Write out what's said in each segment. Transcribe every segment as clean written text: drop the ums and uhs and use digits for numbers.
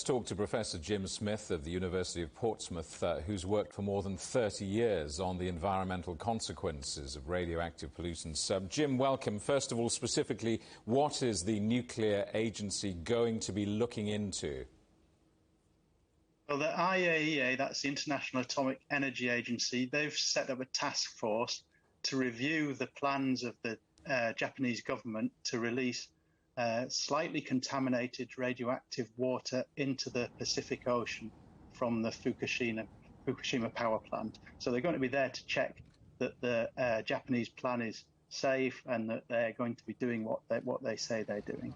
Let's talk to Professor Jim Smith of the University of Portsmouth, who's worked for more than 30 years on the environmental consequences of radioactive pollutants. Jim, welcome. First of all, specifically, what is the Nuclear Agency going to be looking into? Well, the IAEA, that's the International Atomic Energy Agency, they've set up a task force to review the plans of the Japanese government to release slightly contaminated radioactive water into the Pacific Ocean from the Fukushima power plant. So they're going to be there to check that the Japanese plan is safe and that they're going to be doing what they say they're doing.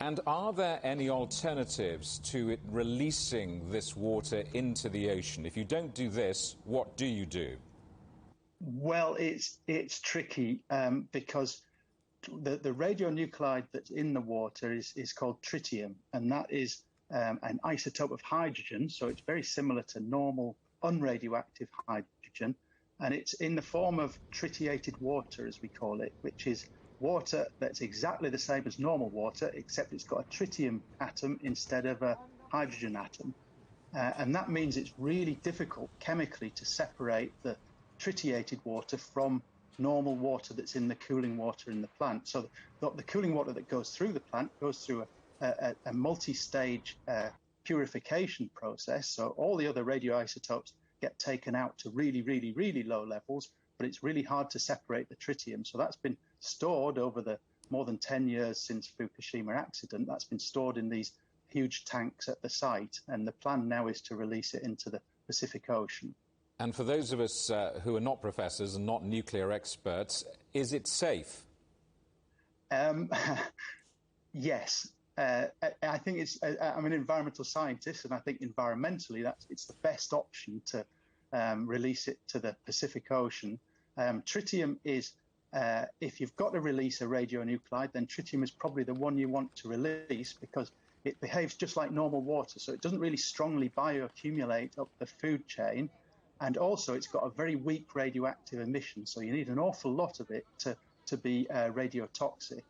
And are there any alternatives to it releasing this water into the ocean? If you don't do this, what do you do? Well, it's tricky because the radionuclide that's in the water is called tritium, and that is an isotope of hydrogen, so it's very similar to normal unradioactive hydrogen, and it's in the form of tritiated water, as we call it, which is water that's exactly the same as normal water, except it's got a tritium atom instead of a hydrogen atom. And that means it's really difficult chemically to separate the tritiated water from normal water that's in the cooling water in the plant. So the cooling water that goes through the plant goes through a multi-stage purification process. So all the other radioisotopes get taken out to really, really, really low levels, but it's really hard to separate the tritium. So that's been stored over the more than 10 years since Fukushima accident. That's been stored in these huge tanks at the site, and the plan now is to release it into the Pacific Ocean. And for those of us who are not professors and not nuclear experts, is it safe? Yes. I think I'm an environmental scientist, and I think environmentally it's the best option to release it to the Pacific Ocean. Tritium is, if you've got to release a radionuclide, then tritium is probably the one you want to release because it behaves just like normal water. So it doesn't really strongly bioaccumulate up the food chain. And also, it's got a very weak radioactive emission, so you need an awful lot of it to be radiotoxic.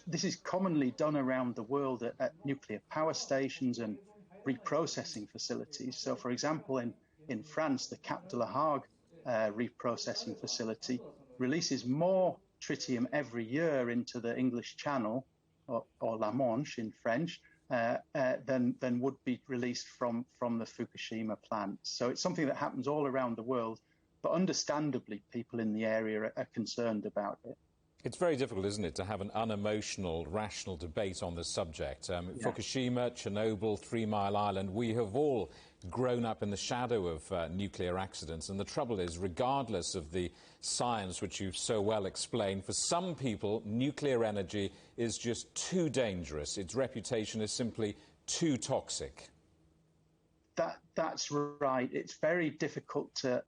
This is commonly done around the world at nuclear power stations and reprocessing facilities. So, for example, in France, the Cap de la Hague reprocessing facility releases more tritium every year into the English Channel, or La Manche in French, than would be released from the Fukushima plant. So it's something that happens all around the world, but understandably people in the area are concerned about it. It's very difficult, isn't it, to have an unemotional, rational debate on this subject. Fukushima, Chernobyl, 3 Mile Island, we have all grown up in the shadow of nuclear accidents. And the trouble is, regardless of the science which you've so well explained, for some people, nuclear energy is just too dangerous. Its reputation is simply too toxic. That's right. It's very difficult to,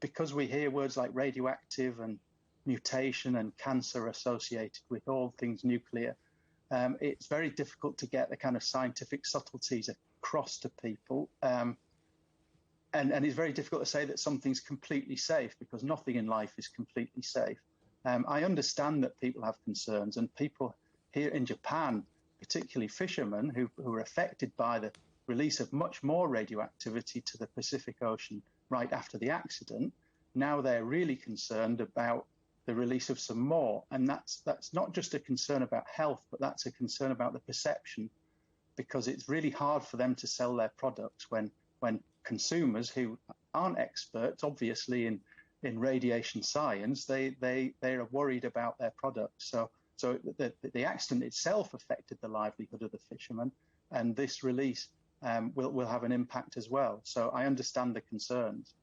because we hear words like radioactive and mutation and cancer associated with all things nuclear, it's very difficult to get the kind of scientific subtleties across to people. And it's very difficult to say that something's completely safe because nothing in life is completely safe. I understand that people have concerns, and people here in Japan, particularly fishermen who are affected by the release of much more radioactivity to the Pacific Ocean right after the accident, now they're really concerned about the release of some more. And that's not just a concern about health, but that's a concern about the perception, because it's really hard for them to sell their products when consumers who aren't experts, obviously, in radiation science, they are worried about their products. So the accident itself affected the livelihood of the fishermen, and this release will have an impact as well. So I understand the concerns.